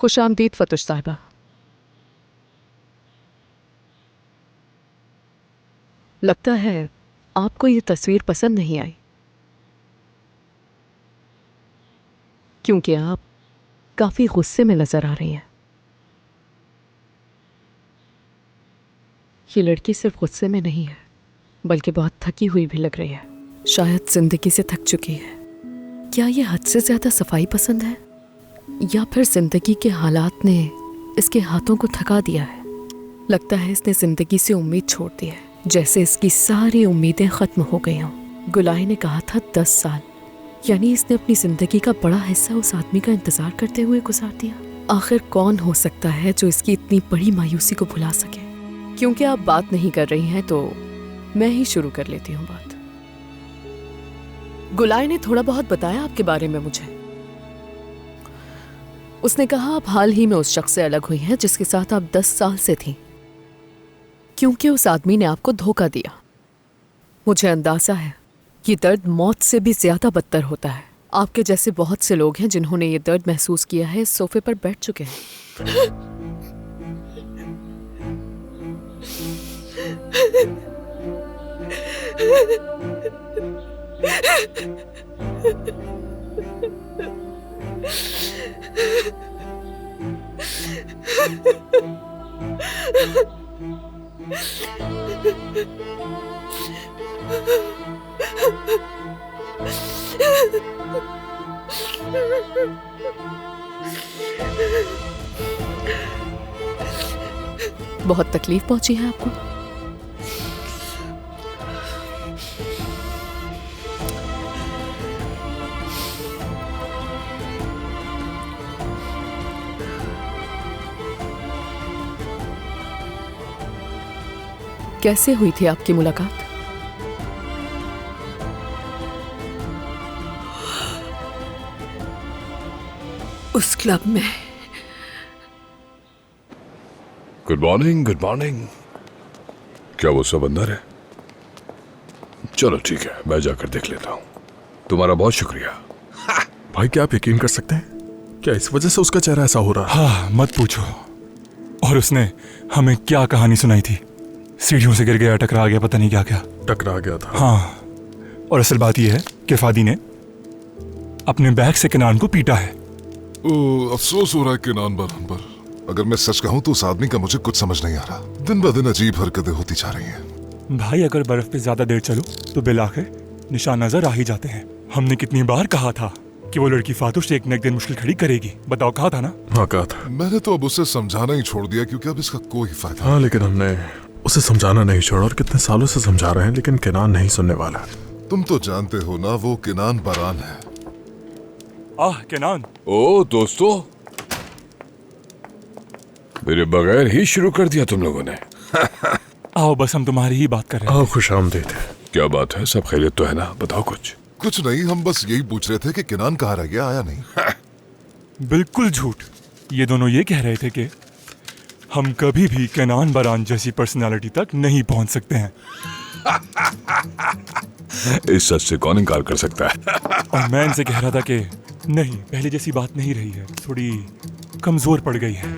खुशामदीद फतुश साहिबा। लगता है आपको ये तस्वीर पसंद नहीं आई, क्योंकि आप काफी गुस्से में नजर आ रही हैं। ये लड़की सिर्फ गुस्से में नहीं है, बल्कि बहुत थकी हुई भी लग रही है। शायद जिंदगी से थक चुकी है। क्या ये हद से ज्यादा सफाई पसंद है, या फिर जिंदगी के हालात ने इसके हाथों को थका दिया है? लगता है इसने जिंदगी से उम्मीद छोड़ दी है, जैसे इसकी सारी उम्मीदें खत्म हो गई हों। गुलाई ने कहा था 10 साल, यानी इसने अपनी जिंदगी का बड़ा हिस्सा उस आदमी का इंतजार करते हुए गुजार दिया। आखिर कौन हो सकता है जो इसकी इतनी बड़ी मायूसी को भुला सके? क्योंकि आप बात नहीं कर रही हैं तो मैं ही शुरू कर लेती हूँ बात। गुलाई ने थोड़ा बहुत बताया आपके बारे में मुझे। उसने कहा आप हाल ही में उस शख्स से अलग हुई हैं जिसके साथ आप 10 साल से थीं, क्योंकि उस आदमी ने आपको धोखा दिया। मुझे अंदाजा है ये दर्द मौत से भी ज्यादा बदतर होता है। आपके जैसे बहुत से लोग हैं जिन्होंने ये दर्द महसूस किया है, इस सोफे पर बैठ चुके हैं। बहुत तकलीफ पहुंची है आपको? कैसे हुई थी आपकी मुलाकात? उस क्लब में। Good morning, good morning. क्या वो सब अंदर है? चलो ठीक है, मैं जाकर देख लेता हूँ। तुम्हारा बहुत शुक्रिया। भाई क्या आप यकीन कर सकते हैं, क्या इस वजह से उसका चेहरा ऐसा हो रहा है? हाँ मत पूछो। और उसने हमें क्या कहानी सुनाई थी, सीढ़ियों से गिर गया, टकरा गया, पता नहीं क्या क्या टकरा गया था। हाँ, और असल बात यह है कि फादी ने अपने बैग से किनान को पीटा है। अफसोस हो रहा है किनान बरहन पर। अगर मैं सच कहूं तो उस आदमी का मुझे कुछ समझ नहीं आ रहा। दिन ब दिन अजीब हरकतें होती जा रही हैं। भाई अगर बर्फ पे ज्यादा देर चलो तो बिल आखिर निशान नजर आ ही जाते हैं। हमने कितनी बार कहा था कि वो लड़की फातुश एक न एक दिन मुश्किल खड़ी करेगी। बताओ, कहा था ना? हाँ कहा था। मैंने तो अब उसे समझाना ही छोड़ दिया, क्योंकि अब इसका कोई फायदा। हाँ लेकिन हमने उसे समझाना नहीं छोड़ा, और कितने सालों से समझा रहे हैं, लेकिन किनान नहीं सुनने वाला। तुम तो जानते हो ना, वो किनान बरान है। आह किनान। ओ दोस्तों, मेरे बगैर ही शुरू कर दिया तुम लोगों ने। आओ बस हम तुम्हारी ही बात कर रहे हैं। आओ खुशामदीद। क्या बात है, सब खैरियत तो है ना? बताओ कुछ। कुछ नहीं, हम बस यही पूछ रहे थे कि किनान कहाँ रह गया, आया नहीं। बिल्कुल झूठ। ये दोनों ये कह रहे थे कि हम कभी भी किनान बरान जैसी पर्सनालिटी तक नहीं पहुंच सकते हैं। इस सच से कौन इनकार कर सकता है? और मैं इनसे कह रहा था कि नहीं, पहले जैसी बात नहीं रही है, थोड़ी कमजोर पड़ गई है।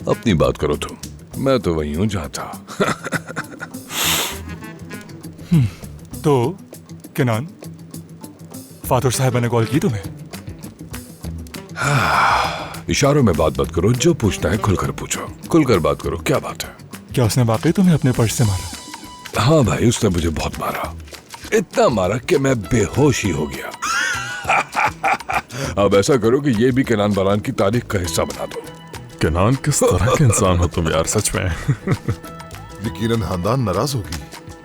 अपनी बात करो तुम, मैं तो वही हूं जहां था। तो किनान, फातुश साहिबा ने कॉल की तुम्हें? इशारों में बात मत करो, जो पूछना है खुलकर पूछो। खुलकर बात करो, क्या बात है? क्या उसने वाकई तुम्हें अपने पर्स से मारा? हाँ भाई, उसने मुझे बहुत मारा, इतना मारा कि मैं बेहोश ही हो गया। अब ऐसा करो कि ये भी किनान बरान की तारीख का हिस्सा बना दो। किनान किस तरह के इंसान हो तुम यार, सच में। यकीनन खानदान नाराज होगी।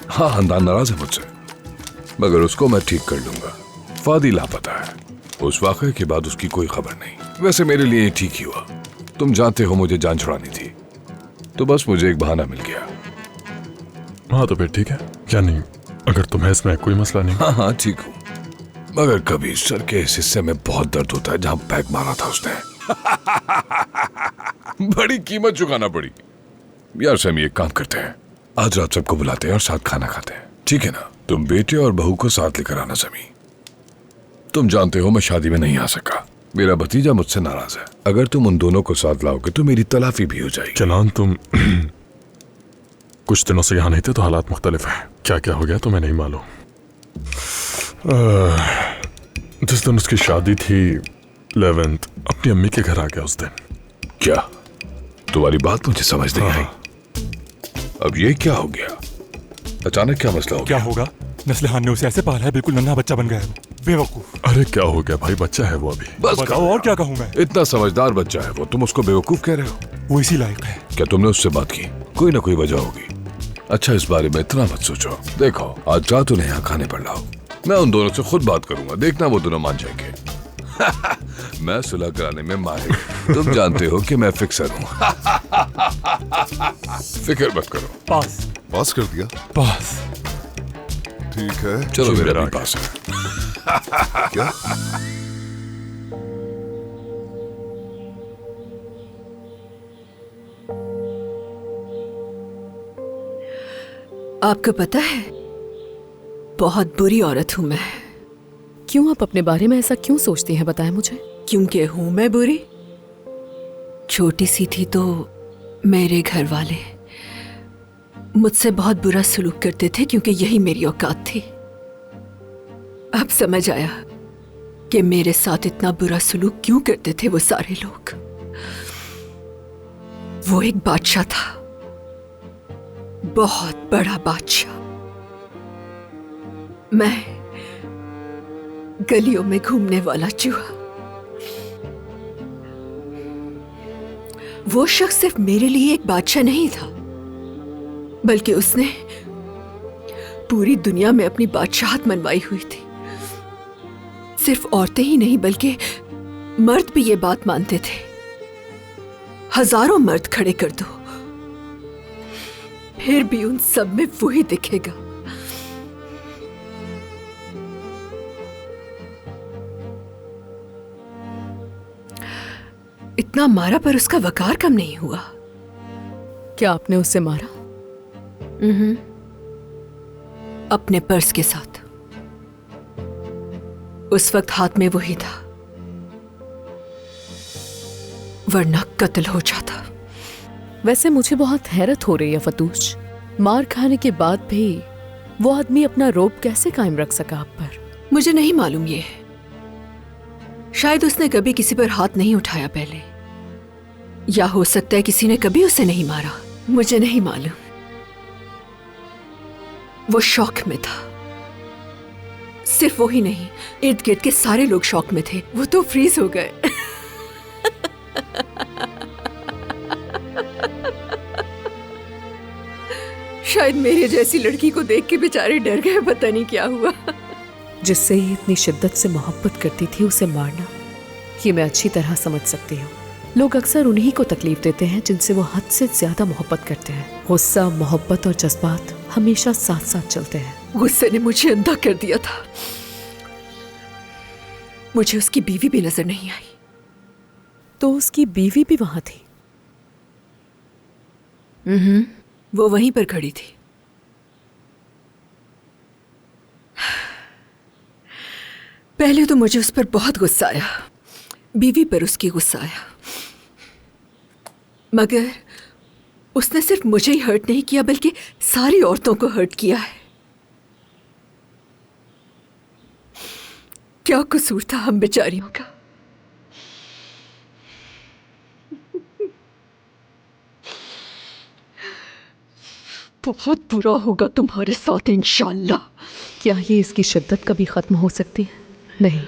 हाँ, खानदान नाराज है मुझसे, मगर उसको मैं ठीक कर लूंगा। फादी लापता है, उस वाक़े के बाद उसकी कोई खबर नहीं। वैसे मेरे लिए ठीक ही हुआ। तुम जानते हो मुझे जान छुड़ानी थी, तो बस मुझे एक बहाना मिल गया। हाँ तो फिर ठीक है, क्या नहीं, अगर तुम्हें इसमें कोई मसला नहीं। हाँ हाँ ठीक हूँ, मगर कभी सर के इस हिस्से में बहुत दर्द होता है जहां पैक मारा था उसने। बड़ी कीमत चुकाना पड़ी। यार समी, एक काम करते हैं, आज रात सबको बुलाते हैं और साथ खाना खाते हैं, ठीक है ना? तुम बेटे और बहू को साथ लेकर आना। समी, तुम जानते हो मैं शादी में नहीं आ सका, मेरा भतीजा मुझसे नाराज है। अगर तुम उन दोनों को साथ लाओगे तो मेरी तलाफी भी हो जाएगी। केनान, तुम कुछ दिनों से यहाँ नहीं थे तो हालात मुख्तलिफ हैं। क्या क्या हो गया तुम्हें नहीं मालूम। जिस दिन उसकी शादी थी, लेवेंथ अपनी अम्मी के घर आ गया उस दिन। क्या? तुम्हारी बात मुझे समझ नहीं आई। अब ये क्या हो गया? अचानक क्या मसला हो क्या गया? होगा? नस्लिहान ने उसे ऐसे पाला है, बिल्कुल नन्हा बच्चा बन गया है वो। बेवकूफ। अरे क्या हो गया भाई, बच्चा है वो अभी। बस बताओ और क्या कहूँ मैं। इतना समझदार बच्चा है वो, तुम उसको बेवकूफ कह रहे हो? वो इसी लायक है। क्या तुमने उससे बात की? कोई ना कोई वजह होगी। अच्छा, इस बारे में इतना मत सोचो। देखो, आज रात उन्हें यहाँ खाने पर लाओ। मैं उन दोनों से खुद बात करूंगा, देखना वो दोनों मान जाएंगे। मैं सुलह कराने में माहिर हूं। तुम जानते हो कि मैं फिक्सर हूँ। फिक्र मत करो। पास कर दिया। पास। ठीक है। चलो जी, मेरा मेरा भी पास है। क्या? आपको पता है, बहुत बुरी औरत हूं मैं। क्यों आप अपने बारे में ऐसा क्यों सोचती हैं, बताएं मुझे। क्योंकि हूं मैं बुरी। छोटी सी थी तो मेरे घर वाले मुझसे बहुत बुरा सलूक करते थे, क्योंकि यही मेरी औकात थी। अब समझ आया कि मेरे साथ इतना बुरा सलूक क्यों करते थे वो सारे लोग। वो एक बादशाह था, बहुत बड़ा बादशाह। मैं गलियों में घूमने वाला चूहा। वो शख्स सिर्फ मेरे लिए एक बादशाह नहीं था, बल्कि उसने पूरी दुनिया में अपनी बादशाहत मनवाई हुई थी। सिर्फ औरतें ही नहीं बल्कि मर्द भी ये बात मानते थे। हजारों मर्द खड़े कर दो, फिर भी उन सब में वही दिखेगा। इतना मारा पर उसका वकार कम नहीं हुआ। क्या आपने उसे मारा? अपने पर्स के साथ। उस वक्त हाथ में वही था, वरना कत्ल हो जाता। वैसे मुझे बहुत हैरत हो रही है फतूश, मार खाने के बाद भी वो आदमी अपना रोब कैसे कायम रख सका आप पर? मुझे नहीं मालूम ये। शायद उसने कभी किसी पर हाथ नहीं उठाया पहले, या हो सकता है किसी ने कभी उसे नहीं मारा। मुझे नहीं मालूम। वो शौक में था। सिर्फ वो ही नहीं, इर्द गिर्द के सारे लोग शौक में थे। वो तो फ्रीज हो गए। शायद मेरे जैसी लड़की को देख के बेचारे डर गए, पता नहीं क्या हुआ। जिससे ये इतनी शिद्दत से मोहब्बत करती थी, उसे मारना, ये मैं अच्छी तरह समझ सकती हूँ। लोग अक्सर उन्हीं को तकलीफ देते हैं जिनसे वो हद से ज्यादा मोहब्बत करते हैं। गुस्सा, मोहब्बत और जज्बात हमेशा साथ साथ चलते हैं। गुस्से ने मुझे अंधा कर दिया था। मुझे उसकी बीवी भी नजर नहीं आई। तो उसकी बीवी भी वहां थी? वो वहीं पर खड़ी थी। पहले तो मुझे उस पर बहुत गुस्सा आया, बीवी पर उसकी गुस्सा आया। मगर उसने सिर्फ मुझे ही हर्ट नहीं किया, बल्कि सारी औरतों को हर्ट किया है। क्या कसूर था हम बेचारियों का? बहुत बुरा होगा तुम्हारे साथ इंशाल्लाह। क्या ये इसकी शिद्दत कभी खत्म हो सकती है? नहीं,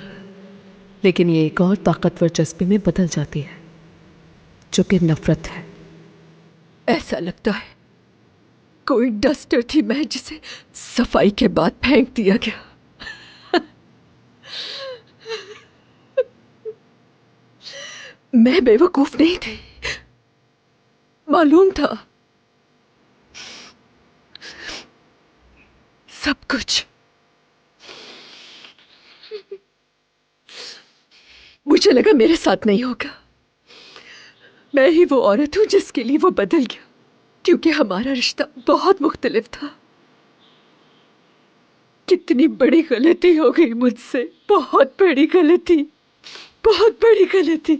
लेकिन ये एक और ताकतवर जज्बे में बदल जाती है, जो कि नफरत है। ऐसा लगता है कोई डस्टर थी मैं, जिसे सफाई के बाद फेंक दिया गया। मैं बेवकूफ नहीं थी, मालूम था सब कुछ। मुझे लगा मेरे साथ नहीं होगा। मैं ही वो औरत हूं जिसके लिए वो बदल गया, क्योंकि हमारा रिश्ता बहुत मुख्तलिफ था। कितनी बड़ी गलती हो गई मुझसे, बहुत बड़ी गलती, बहुत बड़ी मेरी गलती।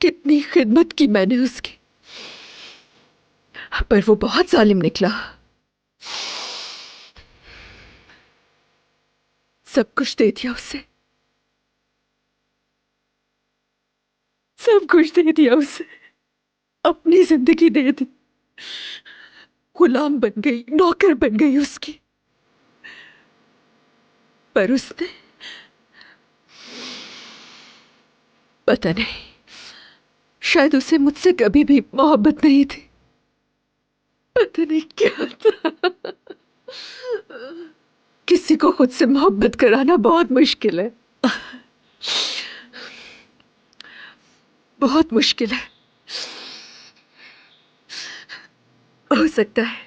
कितनी खिदमत की मैंने उसकी, पर वो बहुत जालिम निकला। सब कुछ दे दिया उसे, सब कुछ दे दिया उसे, अपनी जिंदगी दे दी, गुलाम बन गई, नौकर बन गई उसकी। पर उसने, पता नहीं, शायद उसे मुझसे कभी भी मोहब्बत नहीं थी। पता नहीं क्या था। किसी को खुद से मोहब्बत कराना बहुत मुश्किल है, बहुत मुश्किल है। हो सकता है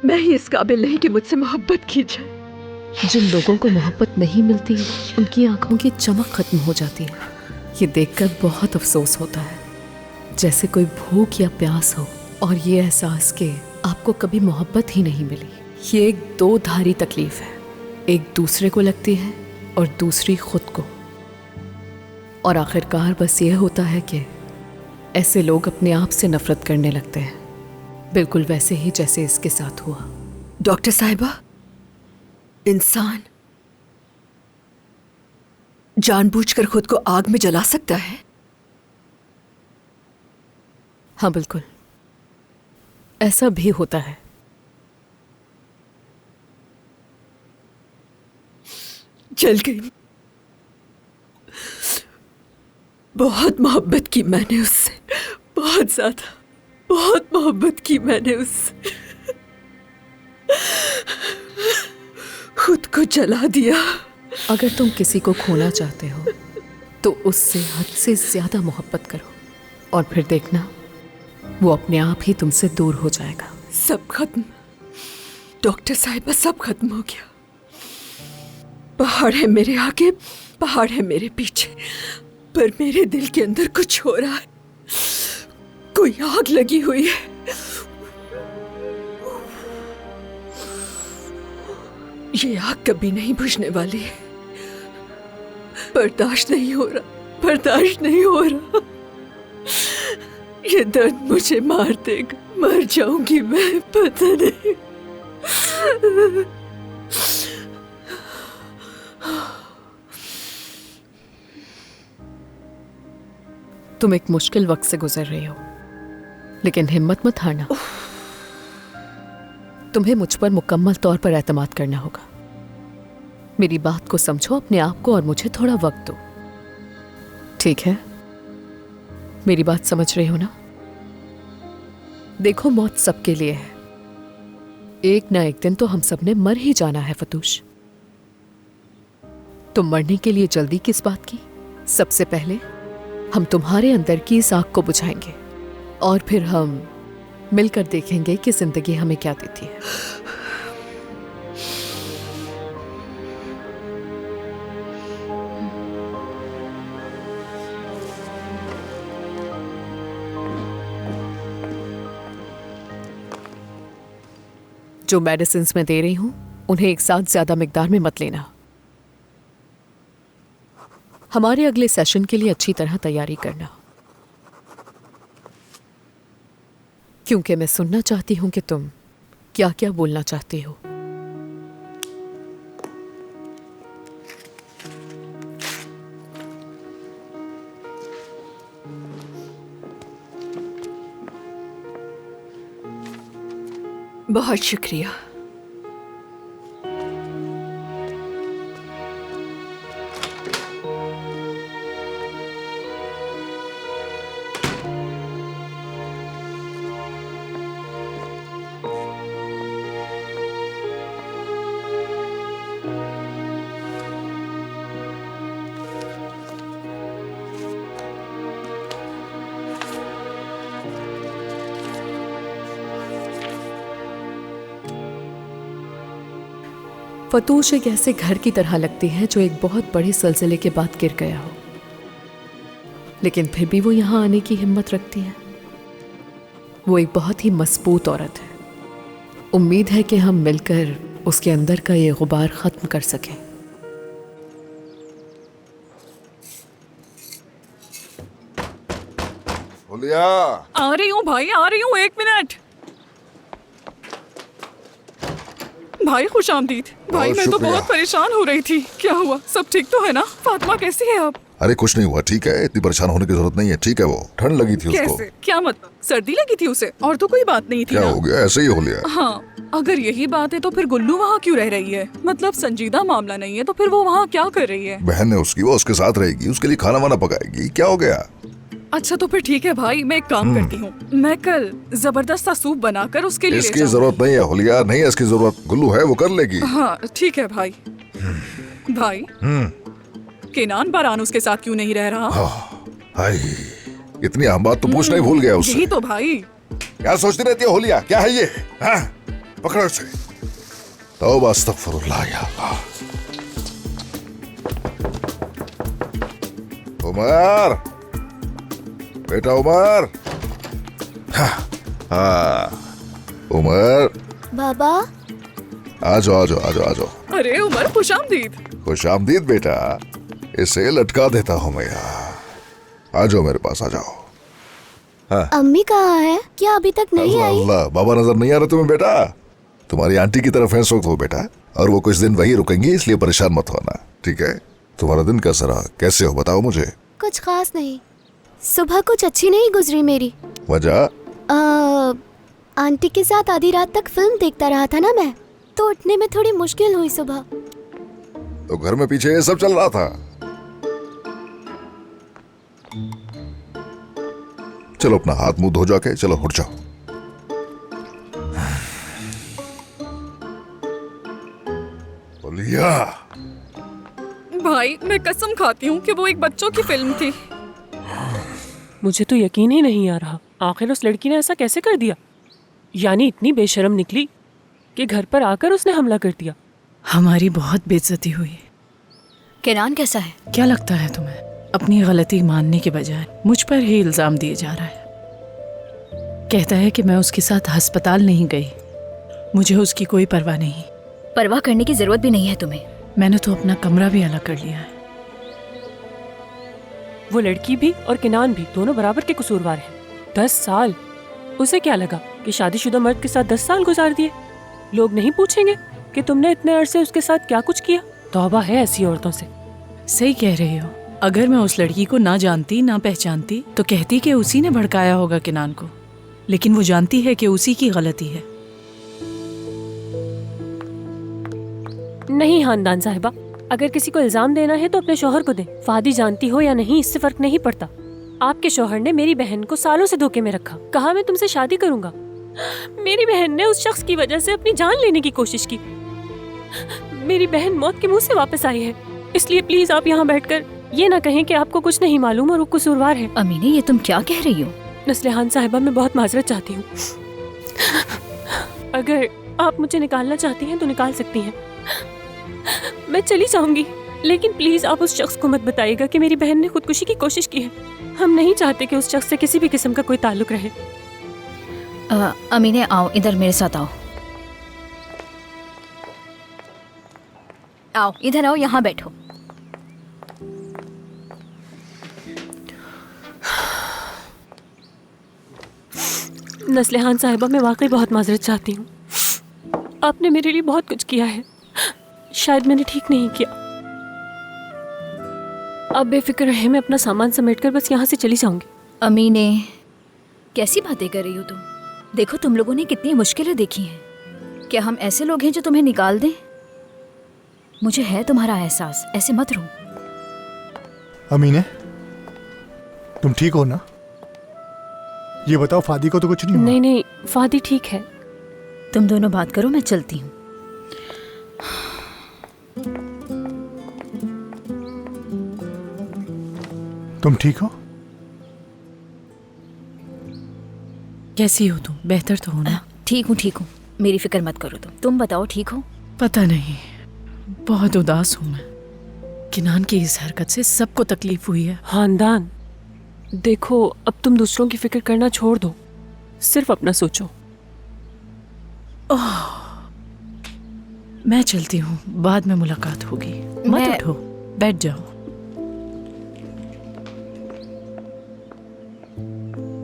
मैं ही इस काबिल नहीं कि मुझसे मोहब्बत की जाए। जिन लोगों को मोहब्बत नहीं मिलती उनकी आंखों की चमक खत्म हो जाती है। ये देखकर बहुत अफसोस होता है, जैसे कोई भूख या प्यास हो और ये एहसास कि आपको कभी मोहब्बत ही नहीं मिली। ये एक दो धारी तकलीफ है, एक दूसरे को लगती है और दूसरी खुद को। और आखिरकार बस ये होता है कि ऐसे लोग अपने आप से नफरत करने लगते हैं, बिल्कुल वैसे ही जैसे इसके साथ हुआ। डॉक्टर साहिबा, इंसान जानबूझकर खुद को आग में जला सकता है? हाँ बिल्कुल, ऐसा भी होता है। जल गई। बहुत मोहब्बत की मैंने उससे, बहुत ज्यादा, बहुत मोहब्बत की मैंने उससे। खुद को जला दिया। अगर तुम किसी को खोना चाहते हो तो उससे हद से ज्यादा मोहब्बत करो और फिर देखना वो अपने आप ही तुमसे दूर हो जाएगा। सब खत्म डॉक्टर साहिबा, सब खत्म हो गया। पहाड़ है मेरे आगे, पहाड़ है मेरे पीछे, पर मेरे दिल के अंदर कुछ हो रहा है। कोई आग लगी हुई है। ये आग कभी नहीं बुझने वाली है। बर्दाश्त नहीं हो रहा, बर्दाश्त नहीं हो रहा। ये दर्द मुझे मार देगा, मर जाऊंगी मैं, पता नहीं। तुम एक मुश्किल वक्त से गुजर रही हो, लेकिन हिम्मत मत हारना। तुम्हें मुझ पर मुकम्मल तौर पर एतमाद करना होगा। मेरी बात को समझो, अपने आप को और मुझे थोड़ा वक्त दो, ठीक है? मेरी बात समझ रहे हो ना? देखो, मौत सबके लिए है। एक ना एक दिन तो हम सब ने मर ही जाना है फतूश। तुम मरने के लिए जल्दी किस बात की? सबसे पहले हम तुम्हारे अंदर की इस आग को बुझाएंगे और फिर हम मिलकर देखेंगे कि जिंदगी हमें क्या देती है। जो मेडिसिन्स मैं दे रही हूं उन्हें एक साथ ज्यादा मिकदार में मत लेना। हमारे अगले सेशन के लिए अच्छी तरह तैयारी करना, क्योंकि मैं सुनना चाहती हूं कि तुम क्या क्या बोलना चाहती हो। बहुत शुक्रिया। फतूश एक ऐसे घर की तरह लगती है जो एक बहुत बड़े सिलसिले के बाद गिर गया हो, लेकिन फिर भी वो यहाँ आने की हिम्मत रखती है। वो एक बहुत ही मजबूत औरत है। उम्मीद है कि हम मिलकर उसके अंदर का ये गुबार खत्म कर सकें। हुलिया, आ रही हूँ भाई, आ रही हूँ, 1 मिनट। भाई खुश आमदीद। भाई मैं तो शुक्रिया। बहुत परेशान हो रही थी। क्या हुआ, सब ठीक तो है ना? फातिमा कैसी है अब? अरे कुछ नहीं हुआ, ठीक है, इतनी परेशान होने की जरूरत नहीं है, ठीक है। वो ठंड लगी थी उसको। कैसे? क्या मतलब? सर्दी लगी थी उसे? और तो कोई बात नहीं थी क्या ना? हो गया, ऐसे ही हो लिया। हाँ, अगर यही बात है तो फिर गुल्लू वहाँ क्यों रह रही है? मतलब संजीदा मामला नहीं है तो फिर वो वहाँ क्या कर रही है? बहन है उसकी, वो उसके साथ रहेगी, उसके लिए खाना वाना पकाएगी। क्या हो गया? अच्छा तो फिर ठीक है भाई, मैं एक काम करती हूँ, मैं कल जबरदस्त सा सूप बनाकर उसके लिए ले इसकी जाऊंगी। जरूरत नहीं है हुलिया, नहीं है इसकी जरूरत। गुल्लू है, वो कर लेगी। हाँ ठीक है भाई। भाई केनान बारान उसके साथ क्यों नहीं रह रहा? हाय, इतनी अहम बात तो पूछना ही भूल गया उससे। यही तो भाई। क्या सोचती रहती है हुलिया, क्या है ये? हाँ? पकड़ो इसे। तौबा अस्तगफिरुल्लाह या अल्लाह। उमर, बेटा उमर। हाँ, उमर, बाबा। आ जाओ आ जाओ आ जाओ आ जाओ। अरे उमर खुश आमदीद। खुश आमदीद बेटा, इसे लटका देता हूँ मैं यहाँ। आ जाओ मेरे पास, आ जाओ। अम्मी कहाँ है? क्या अभी तक नहीं आई? अल्लाह, बाबा नजर नहीं आ रहा तुम्हें बेटा? तुम्हारी आंटी की तरफ है इस वक्त वो बेटा, और वो कुछ दिन वहीं रुकेंगी, इसलिए परेशान मत होना, ठीक है? तुम्हारा दिन कैसा रहा, कैसे हो बताओ मुझे। कुछ खास नहीं, सुबह कुछ अच्छी नहीं गुजरी मेरी। वजह? आंटी के साथ आधी रात तक फिल्म देखता रहा था ना मैं, तो उठने में थोड़ी मुश्किल हुई सुबह। तो घर में पीछे ये सब चल रहा था। चलो अपना हाथ मुंह धो जाके चलो उठ जाओ। बोलिया, भाई मैं कसम खाती हूँ कि वो एक बच्चों की फिल्म थी। मुझे तो यकीन ही नहीं आ रहा, आखिर उस लड़की ने ऐसा कैसे कर दिया? यानी इतनी बेशर्म निकली कि घर पर आकर उसने हमला कर दिया। हमारी बहुत बेइज्जती हुई। केनान कैसा है? क्या लगता है तुम्हें? अपनी गलती मानने के बजाय मुझ पर ही इल्जाम दिए जा रहा है। कहता है कि मैं उसके साथ अस्पताल नहीं गई, मुझे उसकी कोई परवाह नहीं। परवाह करने की जरूरत भी नहीं है तुम्हें। मैंने तो अपना कमरा भी अलग कर लिया है। वो लड़की भी और किनान भी दोनों बराबर के कसूरवार हैं। 10 साल। उसे क्या लगा कि शादीशुदा मर्द के साथ 10 साल गुजार दिए? लोग नहीं पूछेंगे कि तुमने इतने अरसे उसके साथ क्या कुछ किया? तौबा है ऐसी औरतों से। सही कह रही हो। अगर मैं उस लड़की को ना जानती ना पहचानती तो कहती कि उसी ने भड़काया होगा किनान को, लेकिन वो जानती है कि उसी की गलती है। नहीं खानदान साहिबा, अगर किसी को इल्जाम देना है तो अपने शौहर को दे। फादी जानती हो या नहीं इससे फर्क नहीं पड़ता। आपके शौहर ने मेरी बहन को सालों से धोखे में रखा, कहा मैं तुमसे शादी करूंगा। मेरी बहन ने उस शख्स की वजह से अपनी जान लेने की कोशिश की। मेरी बहन मौत के मुंह से वापस आई है, इसलिए प्लीज आप यहाँ बैठकर ये ना कहें कि आपको कुछ नहीं मालूम और वो कसूरवार है। अमीने, ये तुम क्या कह रही हो? नस्लिहान साहिबा, मैं बहुत माजरत चाहती हूँ। अगर आप मुझे निकालना चाहती हैं तो निकाल सकती हैं, मैं चली जाऊंगी, लेकिन प्लीज आप उस शख्स को मत बताइएगा कि मेरी बहन ने खुदकुशी की कोशिश की है। हम नहीं चाहते कि उस शख्स से किसी भी किस्म का कोई ताल्लुक रहे। अमीने, आओ इधर मेरे साथ आओ। आओ इधर आओ, यहाँ बैठो। नस्लिहान साहिबा, मैं वाकई बहुत माजरत चाहती हूँ। आपने मेरे लिए बहुत कुछ किया है, शायद मैंने ठीक नहीं किया। अब बेफिक्र रहे, मैं अपना सामान समेटकर बस यहाँ से चली जाऊंगी। अमीने, कैसी बातें कर रही हो तुम? देखो तुम लोगों ने कितनी मुश्किलें देखी हैं। क्या हम ऐसे लोग हैं जो तुम्हें निकाल दें? मुझे है तुम्हारा एहसास, ऐसे मत रो। अमीने, तुम ठीक हो ना? ये बताओ, फादी को तो कुछ नहीं हुआ? नहीं नहीं, फादी ठीक है। तुम दोनों बात करो, मैं चलती हूँ। तुम ठीक हो? कैसी हो तुम? बेहतर तो हो ना? ठीक हूँ, ठीक हूँ, मेरी फिक्र मत करो। तुम बताओ, ठीक हो? पता नहीं, बहुत उदास हूँ मैं। किनान की इस हरकत से सबको तकलीफ हुई है। खानदान, देखो अब तुम दूसरों की फिक्र करना छोड़ दो, सिर्फ अपना सोचो। मैं चलती हूँ, बाद में मुलाकात होगी। मत उठो, बैठ जाओ।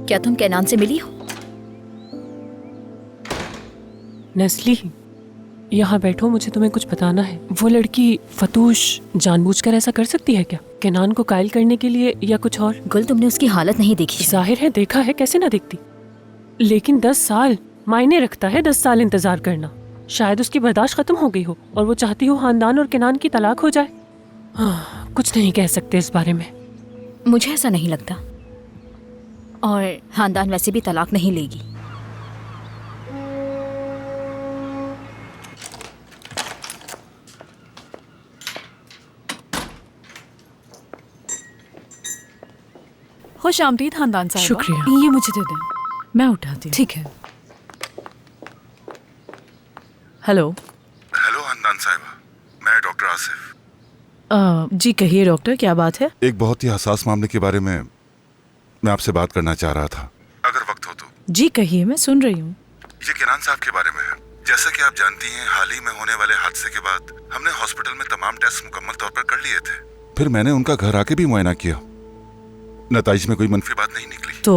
क्या तुम कैनान से मिली हो? नस्ली, यहाँ बैठो, मुझे तुम्हें कुछ बताना है। वो लड़की फतूश जानबूझकर ऐसा कर सकती है क्या? कैनान को कायल करने के लिए या कुछ और? गुल, तुमने उसकी हालत नहीं देखी? जाहिर है देखा है, कैसे ना देखती। लेकिन 10 साल मायने रखता है, 10 साल इंतजार करना। शायद उसकी बर्दाश्त खत्म हो गई हो और वो चाहती हो खानदान और कैनान की तलाक हो जाए। कुछ नहीं कह सकते इस बारे में। मुझे ऐसा नहीं लगता, और खानदान वैसे भी तलाक नहीं लेगी। खुश आमदीद खानदान साहब। शुक्रिया। ये मुझे दे दें। मैं उठाती हूँ। ठीक है। हेलो। हेलो खानदान साहिबा, मैं डॉक्टर आसिफ। जी कहिए डॉक्टर, क्या बात है? एक बहुत ही हसास मामले के बारे में मैं आपसे बात करना चाह रहा था, अगर वक्त हो तो। जी कहिए, मैं सुन रही हूँ। ये केनान साहब के बारे में है। जैसा कि आप जानती हैं, हाल ही में होने वाले हादसे के बाद हमने हॉस्पिटल में तमाम टेस्ट मुकम्मल तौर पर कर लिए थे। फिर मैंने उनका घर आके भी मुआयना किया, नताइज में कोई मनफी बात नहीं निकली। तो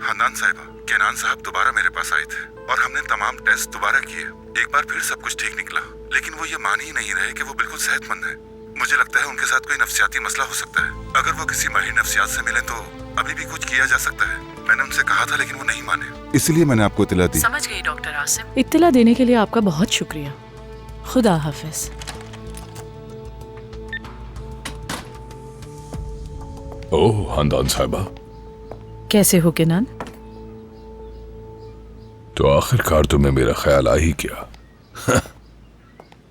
खानदान साहिबा, केनान साहब दोबारा मेरे पास आए थे और हमने तमाम टेस्ट दोबारा किए। एक बार फिर सब कुछ ठीक निकला, लेकिन वो ये मान ही नहीं रहे कि वो बिल्कुल सेहतमंद है। मुझे लगता है उनके साथ कोई नफ्सियाती मसला हो सकता है। अगर वो किसी माहिर नफ्सियात से मिले तो अभी भी कुछ किया जा सकता है। मैंने उनसे कहा था, लेकिन वो नहीं माने, इसलिए मैंने आपको इत्तला दी। समझ गई डॉक्टर आसिफ। इत्तला देने के लिए आपका बहुत शुक्रिया। खुदा हाफिज। ओह खानदान साहिबा, कैसे हो केनान? तो आखिरकार तुम्हें मेरा ख्याल आ ही गया।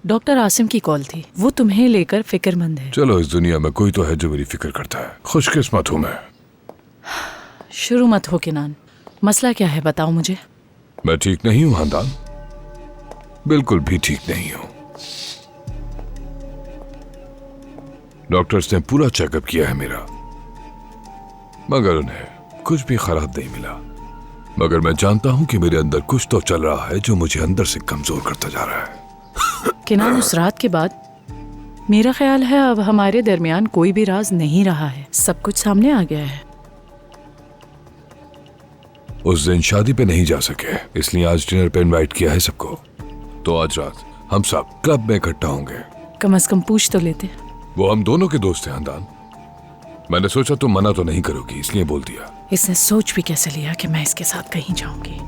डॉक्टर आसिम की कॉल थी, वो तुम्हें लेकर फिक्रमंद है। चलो, इस दुनिया में कोई तो है जो मेरी फिक्र करता है। खुशकिस्मत हूं मैं। शुरू मत हो केनान, मसला क्या है बताओ मुझे। मैं ठीक नहीं हूं खानदान, बिल्कुल भी ठीक नहीं हूं। डॉक्टर्स ने पूरा चेकअप किया है मेरा, मगर उन्हें कुछ भी खराब नहीं मिला। मगर मैं जानता हूं कि मेरे अंदर कुछ तो चल रहा है जो मुझे अंदर से कमजोर करता जा रहा है। केनान, उस रात के बाद मेरा ख्याल है अब हमारे दरमियान कोई भी राज नहीं रहा है, सब कुछ सामने आ गया है। उस दिन शादी पे नहीं जा सके, इसलिए आज डिनर पे इनवाइट किया है सबको। तो आज रात हम सब क्लब में इकट्ठा होंगे। कम से कम पूछ तो लेते। वो हम दोनों के दोस्त हैं खानदान। मैंने सोचा तुम मना तो नहीं करोगी, इसलिए बोल दिया। इसने सोच भी कैसे लिया कि मैं इसके साथ कहीं जाऊंगी?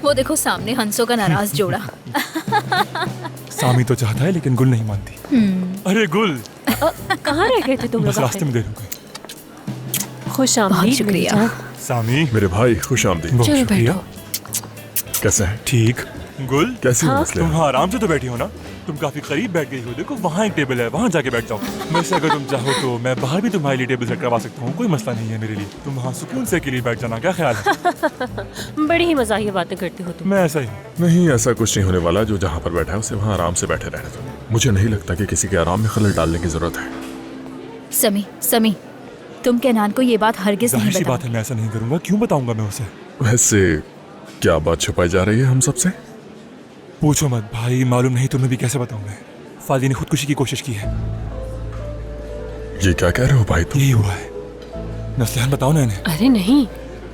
वो देखो सामने हंसों का नाराज जोड़ा। सामी तो चाहता है, लेकिन गुल नहीं मानती। अरे गुल, कहाँ रह गए थे तुम बस लोग? रास्ते में देर हो गई। खुश आमदीद। शुक्रिया। सामी, मेरे भाई खुश आमदीद। बहुत चलो शुक्रिया। कैसे हैं? ठीक। गुल, कैसी हो मसले? तुम वहाँ आराम से तो बैठी हो ना? तुम काफी करीब बैठ गई हो। देखो वहाँ एक टेबल है, वहाँ जाके बैठ जाओ। वैसे अगर तुम चाहो तो मैं बाहर भी तुम्हारे लिए टेबल सेट करवा सकता हूँ, कोई मसला नहीं है मेरे लिए। तुम वहाँ सुकून से अकेली बैठ जाना, क्या ख्याल है? बड़ी ही मजाहिया बातें करते हो तुम। मैं ऐसा ही। नहीं, ऐसा कुछ नहीं होने वाला। जो जहाँ पर बैठा है उसे वहाँ आराम से बैठे रहने दो। मुझे नहीं लगता कि किसी के आराम में खलल डालने की जरूरत है। समी, तुम कैनान को ये बात हरगिज नहीं जाहिर सी बताओ। बात है, मैं ऐसा नहीं करूंगा। क्यों बताऊंगा मैं उसे? वैसे क्या बात छुपाई जा रही है हम सबसे? पूछो मत भाई, मालूम नहीं तुम्हें भी कैसे बताऊं मैं। फादी ने खुदकुशी की कोशिश की है। ये क्या कह रहे हो भाई तुम? यही हुआ है। नस्लिहान बताओ ना इन्हें। अरे नहीं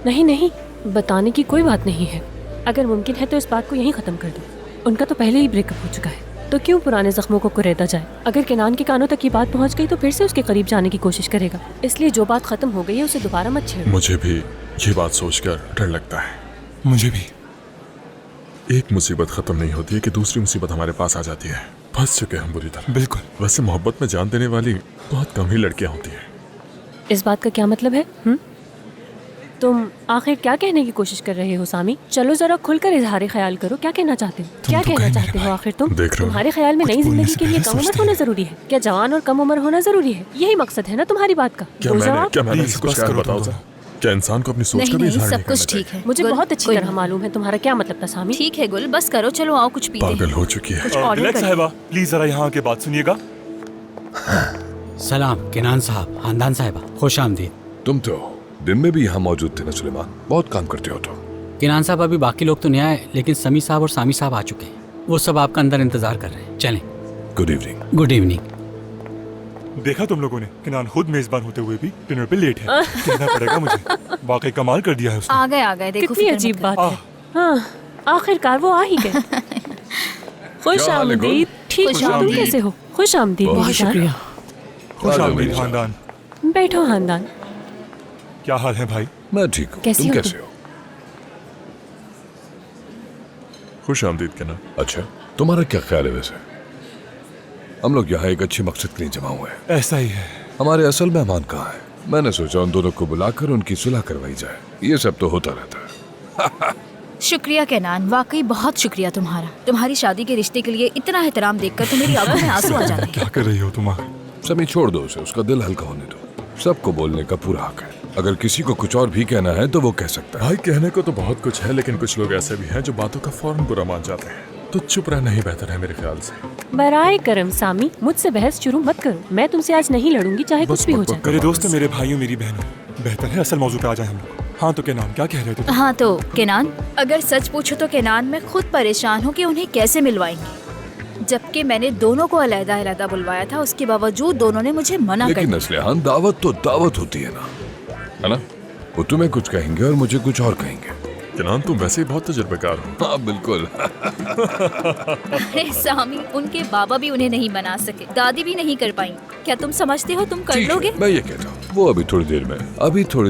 नहीं नहीं, बताने की कोई बात नहीं है। अगर मुमकिन है तो इस बात को यहीं खत्म कर दो। उनका तो पहले ही ब्रेकअप हो चुका है, तो क्यों पुराने जख्मों को कुरेदा जाए। अगर केनान के कानों तक ये बात पहुंच गई तो फिर से उसके करीब जाने की कोशिश करेगा। इसलिए जो बात खत्म हो गई है उसे दोबारा मत छेड़ो। मुझे भी ये बात सोचकर डर लगता है। मुझे भी। एक मुसीबत खत्म नहीं होती है कि दूसरी मुसीबत हमारे पास आ जाती है। फंस चुके हम बुरी तरह। बिल्कुल। वैसे मोहब्बत में जान देने वाली बहुत कम ही लड़कियां होती हैं। इस बात का क्या मतलब है? तुम आखिर क्या कहने की कोशिश कर रहे हो सामी? चलो जरा खुलकर इजहार ख्याल करो, क्या कहना चाहते हो? क्या कहना चाहते हो आखिर तुम? देख रहे हो? तुम्हारे ख्याल में कुछ नई बोलने जिंदगी से के लिए पहले कम उम्र सोचते होना हैं। जरूरी है? क्या जवान और कम उम्र होना जरूरी है? यही मकसद है ना तुम्हारी बात का? क्या दो मैंने जवाब। क्या मैंने प्लीज कुछ बस कहा? करो बताओ तुम जरा। दोनों। क्या इंसान को अपनी सोच नहीं का भी नहीं, इजहार सब नहीं कुछ करना ठीक है। मुझे गुल, बहुत अच्छी कोई तरह नहीं। मालूम है तुम्हारा क्या मतलब था सामी। ठीक है गुल, बस करो, चलो आओ कुछ पीते हैं। पागल हो चुकी है। कुछ ऑर्डर दिलक करो। साहिबा प्लीज जरा यहाँ के बात सुनिएगा। सलाम केनान साहब, हांदान साहिबा, खुश आमदीद। तुम तो दिन में भी यहाँ मौजूद थे ना सुलेमान, बहुत काम करते हो तो। केनान साहब अभी बाकी लोग तो नहीं आए, लेकिन समी साहब और सामी साहब आ चुके हैं। वो सब आपका अंदर इंतजार कर रहे हैं। चलें। Good evening. Good evening. देखा तुम लोगों ने, किनान खुद मेजबान होते हुए भी डिनर पे लेट है। कहना पड़ेगा मुझे, वाकई कमाल कर दिया है उसने। आ गए देखो। कितनी अजीब बात है। हाँ, आखिरकार वो आ ही गए। खुश क्या हाल है, गुल? आमदीद। ठीक खुश हो, तुम आमदीद। कैसे हो? खुश आमदीद। बहुत मेरी जान। शुक्रिया। खुश आ जाओ आमदीद मेरी जान। खानदान। बैठो हांदान। क्या हाल है भाई? मैं ठीक हूँ, कैसी तुम हो कैसे हो? खुश आमदीद केनान। अच्छा, तुम्हारा क्या ख्याल है वैसे? हम लोग यहाँ एक अच्छे मकसद के लिए जमा हुए हैं। ऐसा ही है। हमारे असल मेहमान कहाँ हैं? मैंने सोचा उन दोनों को बुलाकर उनकी सुलह करवाई जाए। ये सब तो होता रहता है। शुक्रिया केनान, वाकई बहुत शुक्रिया तुम्हारा। तुम्हारी शादी के रिश्ते के लिए इतना एहतराम देखकर तो मेरी आंखों में आंसू आ जाते हैं। क्या कर रही हो तुम? समी छोड़ दो उसे, उसका दिल हल्का होने दो। सबको बोलने का पूरा हक है। अगर किसी को कुछ और भी कहना है तो वो कह सकता है। भाई कहने को तो बहुत कुछ है, लेकिन कुछ लोग ऐसे भी हैं जो बातों का फौरन बुरा मान जाते हैं। तो चुप रहना ही बेहतर है मेरे ख्याल से। बराए करम सामी, मुझसे बहस शुरू मत करो। मैं तुमसे आज नहीं लड़ूंगी, चाहे कुछ भी हो जाए। मेरे दोस्तों, मेरे भाइयों, मेरी बहनों, बेहतर है असल मौजू पे आ जाए हम लोग। हाँ तो किनान, क्या कह रहे थे तुम? हाँ तो केनान, अगर सच पूछो तो केनान मैं खुद परेशान हूँ कि उन्हें कैसे मिलवाएंगे। जबकि मैंने दोनों को अलग-अलग बुलवाया था, उसके बावजूद दोनों ने मुझे मना कर लेकिन दिया। नस्लिहान, दावत तो दावत होती है ना, है ना? वो तुम्हें कुछ कहेंगे और मुझे कुछ और कहेंगे। केनान तुम वैसे ही बहुत तजुर्बेकार हो। हाँ बिल्कुल। अरे सामी, उनके बाबा भी उन्हें नहीं मना सके, दादी भी नहीं कर पाई। क्या तुम समझते हो तुम कर ठीक है, लोगे? मैं ये कहता हूँ, वो अभी थोड़ी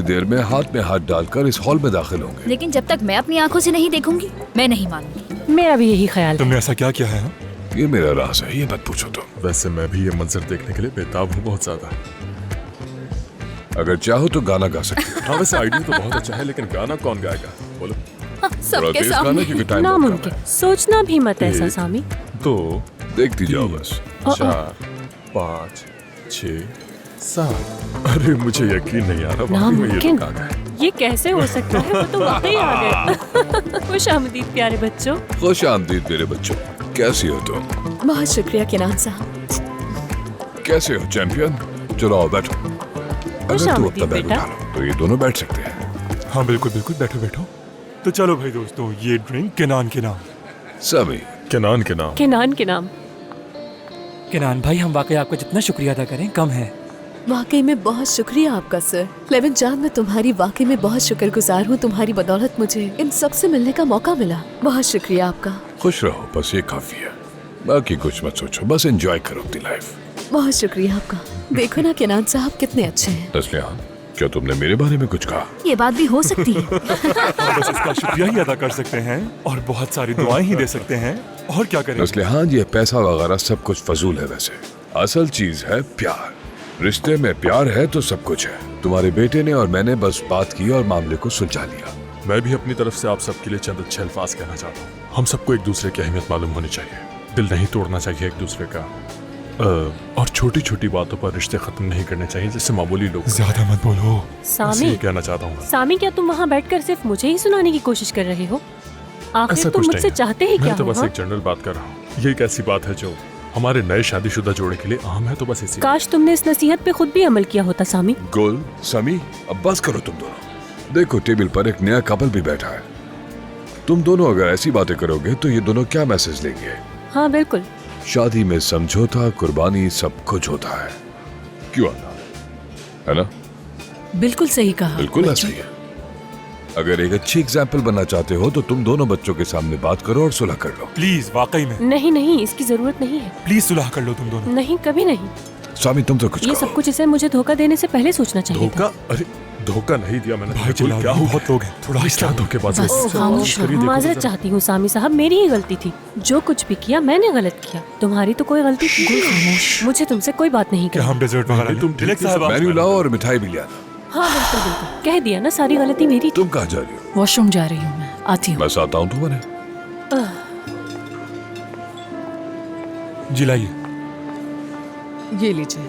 देर में हाथ में हाथ डालकर इस हॉल में दाखिल होंगे। लेकिन जब तक मैं अपनी आंखों से नहीं देखूंगी, मैं नहीं मानूंगी। मेरा भी यही ख्याल है। तुमने ऐसा क्या किया है? ये मेरा राज है, ये मत पूछो तुम। वैसे मैं भी ये मंजर देखने के लिए बेताब हूँ बहुत ज्यादा। अगर चाहो तो गाना गा सकते हो। हाँ वैसे आइडिया तो बहुत अच्छा है, लेकिन गाना कौन गाएगा बोलो? थोड़ा सबके तेज गाना सामने। क्योंकि टाइम नामुमकिन, सोचना भी मत ऐसा एक, सामी। दो, देखती जाओ बस। 4, 5, 6, 7। अरे मुझे यकीन नहीं आ रहा, वाकई में ये नामुमकिन, लोग आ गए। ये कैसे हो सकता है? वो तो वाकई आ गए। खुश आमदीद प्यारे बच्चों। खुश आमदीद मेरे बच्चों, कैसी हो तुम? बहुत शुक्रिया केनान साहब। कैसे हो चैंपियन? चलो आओ बैठो। खुश अगर तू आमदीद अपना बैग बेटा। उठा लो तो ये दोनों बैठ सकते हैं। हाँ बिल्कुल बिल्कुल, बैठो बैठो। तो चलो भाई दोस्तों, ये ड्रिंक किनान के नाम। सभी केनान के नाम। केनान के नाम। किनान भाई, हम वाकई आपका जितना शुक्रिया अदा करें कम है। वाकई में बहुत शुक्रिया आपका सर। लेविन जान, मैं तुम्हारी वाकई में बहुत शुक्रगुजार हूँ। तुम्हारी बदौलत मुझे इन सब से मिलने का मौका मिला। बहुत शुक्रिया आपका। खुश रहो, बस ये काफी है। बाकी कुछ मत सोचो, बस एंजॉय करो अपनी लाइफ। बहुत शुक्रिया आपका। देखो ना केनान साहब कितने अच्छे हैं। नस्लिहान, क्या तुमने मेरे बारे में कुछ कहा? ये बात भी हो सकती है। हम बस इसका शुक्रिया ही अदा कर सकते हैं और बहुत सारी दुआएं ही दे सकते हैं। और क्या करें? नस्लिहान, ये पैसा वगैरह सब कुछ फजूल है। वैसे असल चीज है प्यार। रिश्ते में प्यार है तो सब कुछ है। तुम्हारे बेटे ने और मैंने बस बात की और मामले को सुलझा लिया। मैं भी अपनी तरफ से आप सबके लिए चंद अच्छे अल्फाज कहना चाहता हूँ। हम सबको एक दूसरे की अहमियत मालूम होनी चाहिए। दिल नहीं तोड़ना चाहिए एक दूसरे का, और छोटी छोटी बातों पर रिश्ते खत्म नहीं करने चाहिए जैसे मामूली लोग। ज्यादा मत बोलो। सामी, ये कहना चाहता हूँ। सामी, क्या तुम वहाँ बैठकर सिर्फ मुझे ही सुनाने की कोशिश कर रहे हो? आखिर ऐसा तुम कुछ मुझसे नहीं है। चाहते ही क्या मैं तो हो? बस हाँ? एक जनरल बात कर रहा हूँ। ये एक ऐसी बात है जो हमारे नए शादीशुदा जोड़े के लिए अहम है, तो बस इसी। काश तुमने इस नसीहत पे खुद भी अमल किया होता सामी। गुल, समी, अब बस करो तुम दोनों। देखो टेबल पर एक नया कपल भी बैठा है। तुम दोनों अगर ऐसी बातें करोगे तो ये दोनों क्या मैसेज लेंगे? हाँ बिल्कुल। शादी में समझौता, कुर्बानी सब कुछ होता है। क्यों आना, है ना? बिल्कुल सही कहा। बिल्कुल ऐसा ही है। अगर एक अच्छी एग्जाम्पल बनना चाहते हो तो तुम दोनों बच्चों के सामने बात करो और सुलह कर लो। प्लीज, वाकई में नहीं नहीं, इसकी जरूरत नहीं है। प्लीज सुलह कर लो तुम दोनों। नहीं, कभी नहीं। स्वामी, तुम तो कुछ ये कहो। सब कुछ इसे मुझे धोखा देने से पहले सोचना चाहिए था। धोखा? अरे धोखा नहीं दिया मैंने। भाई चिल्ला, क्या हो बहुत लोग हैं, थोड़ा क्या धोखेबाजी? बस खामोश रहो। माजरत चाहती हूँ सामी साहब, मेरी ही गलती थी। जो कुछ भी किया मैंने गलत किया, तुम्हारी तो कोई गलती नहीं। मुझे तुमसे कोई बात नहीं क्या करनी। हम डेजर्ट वगैरह तुम दिलक साहब, मेन्यू लाओ और मिठाई भी ले आना। हाँ बिल्कुल बिल्कुल, कह दिया ना, सारी गलती मेरी थी। तुम कहाँ जा रही हो? वॉशरूम जा रही हूँ मैं, आती हूँ। बस आता हूँ तुम्हारे। जी लाइए, ये लीजिए।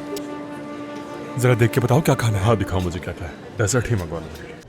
जरा देख के बताओ क्या खाना है। हाँ दिखाओ मुझे क्या क्या है। डेजर्ट ही मंगवाना मेरे लिए।